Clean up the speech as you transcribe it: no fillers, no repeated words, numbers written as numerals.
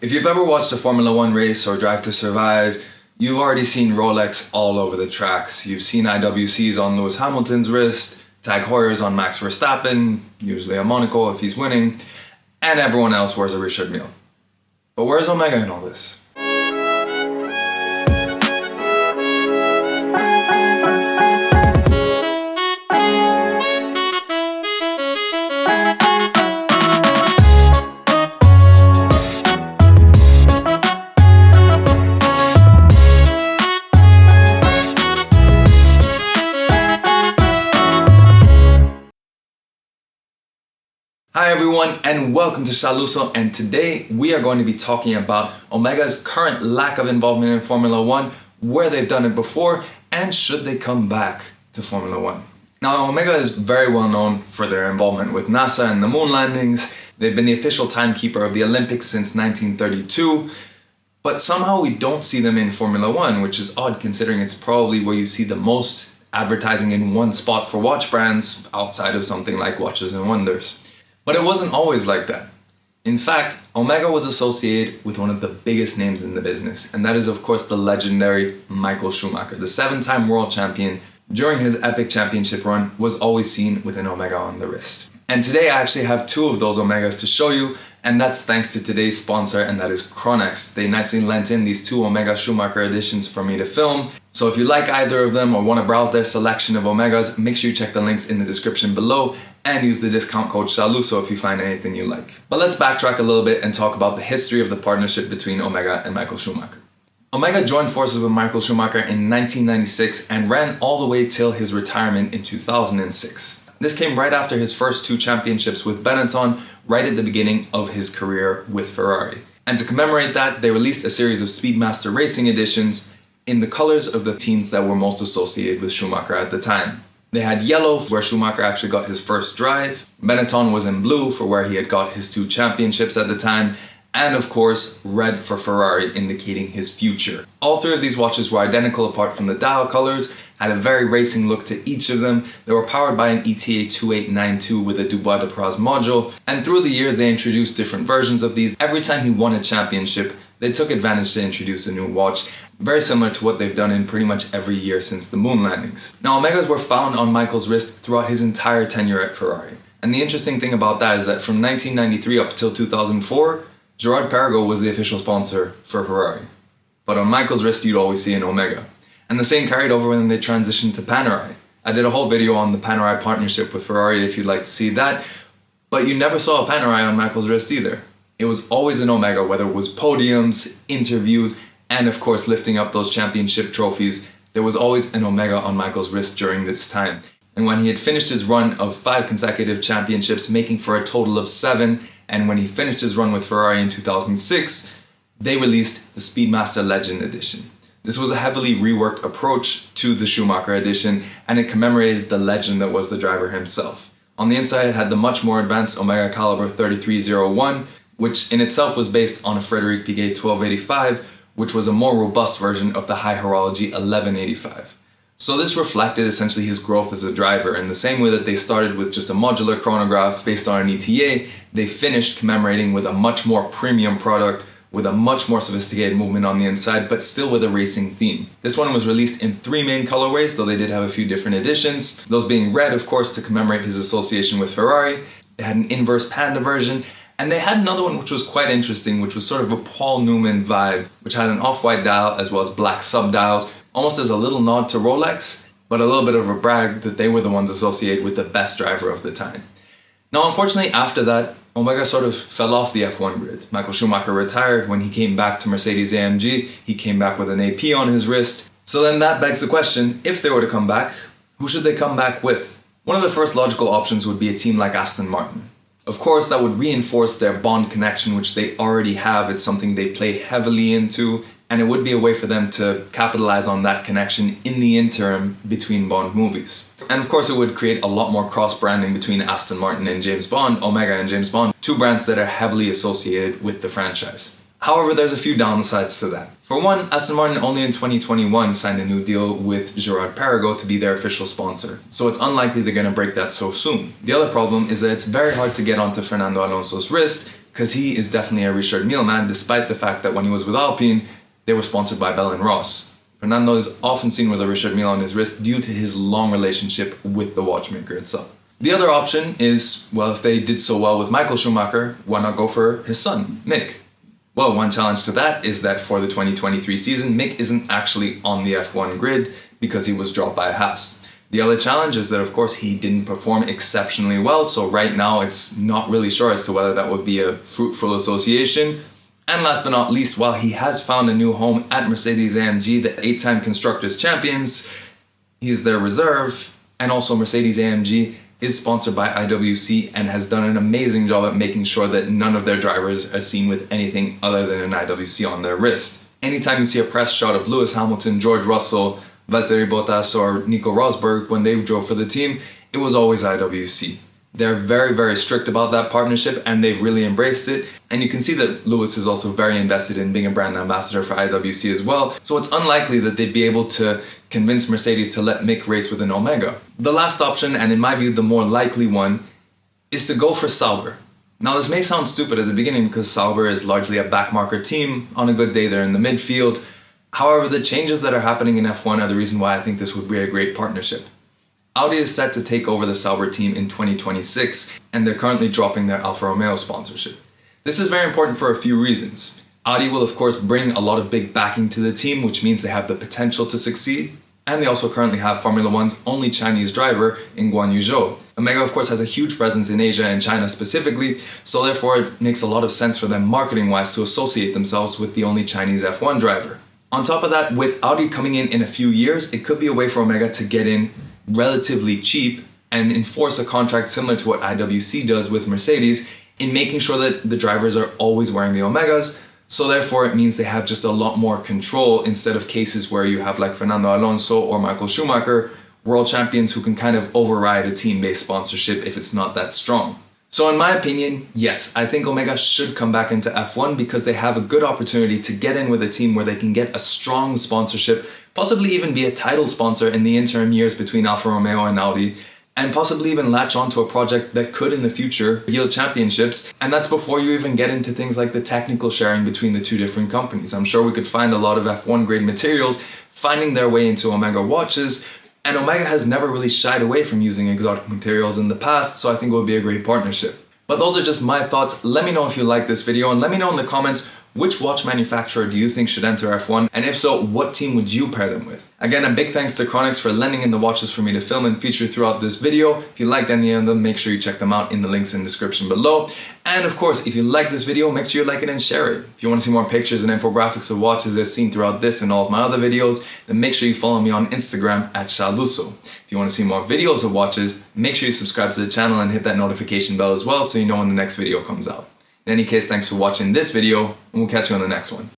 If you've ever watched a Formula One race or Drive to Survive, you've already seen Rolex all over the tracks. You've seen IWCs on Lewis Hamilton's wrist, Tag Heuer's on Max Verstappen, usually a Monaco if he's winning, and everyone else wears a Richard Mille. But where's Omega in all this? Hi everyone and welcome to Shaluso, and today we are going to be talking about Omega's current lack of involvement in Formula One, where they've done it before, and should they come back to Formula One. Now Omega is very well known for their involvement with NASA and the moon landings. They've been the official timekeeper of the Olympics since 1932, but somehow we don't see them in Formula One, which is odd considering it's probably where you see the most advertising in one spot for watch brands outside of something like Watches and Wonders. But it wasn't always like that. In fact, Omega was associated with one of the biggest names in the business, and that is of course the legendary Michael Schumacher. The 7-time world champion, during his epic championship run, was always seen with an Omega on the wrist. And today I actually have 2 of those Omegas to show you, and that's thanks to today's sponsor, and that is Chronex. They nicely lent in these 2 Omega Schumacher editions for me to film. So if you like either of them or want to browse their selection of Omegas, make sure you check the links in the description below and use the discount code SHALUSO if you find anything you like. But let's backtrack a little bit and talk about the history of the partnership between Omega and Michael Schumacher. Omega joined forces with Michael Schumacher in 1996 and ran all the way till his retirement in 2006. This came right after his first 2 championships with Benetton, right at the beginning of his career with Ferrari. And to commemorate that, they released a series of Speedmaster Racing editions in the colors of the teams that were most associated with Schumacher at the time. They had yellow, where Schumacher actually got his first drive. Benetton was in blue, for where he had got his 2 championships at the time. And of course, red for Ferrari, indicating his future. All 3 of these watches were identical apart from the dial colors, had a very racing look to each of them. They were powered by an ETA 2892 with a Dubois de Praz module. And through the years, they introduced different versions of these. Every time he won a championship, they took advantage to introduce a new watch, very similar to what they've done in pretty much every year since the moon landings. Now, Omegas were found on Michael's wrist throughout his entire tenure at Ferrari. And the interesting thing about that is that from 1993 up till 2004, Gerard Perregaux was the official sponsor for Ferrari. But on Michael's wrist, you'd always see an Omega. And the same carried over when they transitioned to Panerai. I did a whole video on the Panerai partnership with Ferrari if you'd like to see that, but you never saw a Panerai on Michael's wrist either. It was always an Omega, whether it was podiums, interviews, and of course lifting up those championship trophies. There was always an Omega on Michael's wrist during this time. And when he had finished his run of 5 consecutive championships, making for a total of 7, and when he finished his run with Ferrari in 2006, they released the Speedmaster Legend Edition. This was a heavily reworked approach to the Schumacher edition, and it commemorated the legend that was the driver himself. On the inside, it had the much more advanced Omega Caliber 3301, which in itself was based on a Frédéric Piguet 1285, which was a more robust version of the High Horology 1185. So this reflected essentially his growth as a driver. In the same way that they started with just a modular chronograph based on an ETA, they finished commemorating with a much more premium product, with a much more sophisticated movement on the inside, but still with a racing theme. This one was released in 3 main colorways, though they did have a few different editions. Those being red, of course, to commemorate his association with Ferrari. They had an inverse panda version, and they had another one which was quite interesting, which was sort of a Paul Newman vibe, which had an off-white dial as well as black sub-dials, almost as a little nod to Rolex, but a little bit of a brag that they were the ones associated with the best driver of the time. Now, unfortunately, after that, Omega sort of fell off the F1 grid. Michael Schumacher retired. When he came back to Mercedes-AMG, he came back with an AP on his wrist. So then that begs the question, if they were to come back, who should they come back with? One of the first logical options would be a team like Aston Martin. Of course, that would reinforce their Bond connection, which they already have. It's something they play heavily into, and it would be a way for them to capitalize on that connection in the interim between Bond movies. And of course, it would create a lot more cross-branding between Aston Martin and James Bond, Omega and James Bond, 2 brands that are heavily associated with the franchise. However, there's a few downsides to that. For one, Aston Martin only in 2021 signed a new deal with Gerard Perregaux to be their official sponsor, so it's unlikely they're going to break that so soon. The other problem is that it's very hard to get onto Fernando Alonso's wrist, because he is definitely a Richard Mille man, despite the fact that when he was with Alpine, they were sponsored by Bell and Ross. Fernando is often seen with a Richard Mille on his wrist due to his long relationship with the watchmaker itself. The other option is, well, if they did so well with Michael Schumacher, why not go for his son, Mick? Well, one challenge to that is that for the 2023 season, Mick isn't actually on the F1 grid because he was dropped by Haas. The other challenge is that, of course, he didn't perform exceptionally well, so right now it's not really sure as to whether that would be a fruitful association. And last but not least, while he has found a new home at Mercedes-AMG, the 8-time Constructors Champions, he's their reserve, and also Mercedes-AMG is sponsored by IWC and has done an amazing job at making sure that none of their drivers are seen with anything other than an IWC on their wrist. Anytime you see a press shot of Lewis Hamilton, George Russell, Valtteri Bottas or Nico Rosberg when they drove for the team, it was always IWC. They're very, very strict about that partnership and they've really embraced it. And you can see that Lewis is also very invested in being a brand ambassador for IWC as well. So it's unlikely that they'd be able to convince Mercedes to let Mick race with an Omega. The last option, and in my view the more likely one, is to go for Sauber. Now this may sound stupid at the beginning because Sauber is largely a backmarker team. On a good day they're in the midfield. However, the changes that are happening in F1 are the reason why I think this would be a great partnership. Audi is set to take over the Sauber team in 2026, and they're currently dropping their Alfa Romeo sponsorship. This is very important for a few reasons. Audi will of course bring a lot of big backing to the team, which means they have the potential to succeed, and they also currently have Formula One's only Chinese driver in Guan Yu Zhou. Omega of course has a huge presence in Asia and China specifically, so therefore it makes a lot of sense for them marketing-wise to associate themselves with the only Chinese F1 driver. On top of that, with Audi coming in a few years, it could be a way for Omega to get in relatively cheap and enforce a contract similar to what IWC does with Mercedes in making sure that the drivers are always wearing the Omegas. So therefore it means they have just a lot more control instead of cases where you have like Fernando Alonso or Michael Schumacher, world champions who can kind of override a team-based sponsorship if it's not that strong. So in my opinion, yes, I think Omega should come back into F1 because they have a good opportunity to get in with a team where they can get a strong sponsorship, possibly even be a title sponsor in the interim years between Alfa Romeo and Audi, and possibly even latch onto a project that could in the future yield championships. And that's before you even get into things like the technical sharing between the two different companies. I'm sure we could find a lot of F1 grade materials finding their way into Omega watches, and Omega has never really shied away from using exotic materials in the past, so I think it would be a great partnership. But those are just my thoughts. Let me know if you like this video, and let me know in the comments which watch manufacturer do you think should enter F1, and if so, what team would you pair them with? Again, a big thanks to Chronix for lending in the watches for me to film and feature throughout this video. If you liked any of them, make sure you check them out in the links in the description below. And of course, if you like this video, make sure you like it and share it. If you want to see more pictures and infographics of watches as seen throughout this and all of my other videos, then make sure you follow me on Instagram at Shaluso. If you want to see more videos of watches, make sure you subscribe to the channel and hit that notification bell as well so you know when the next video comes out. In any case, thanks for watching this video, and we'll catch you on the next one.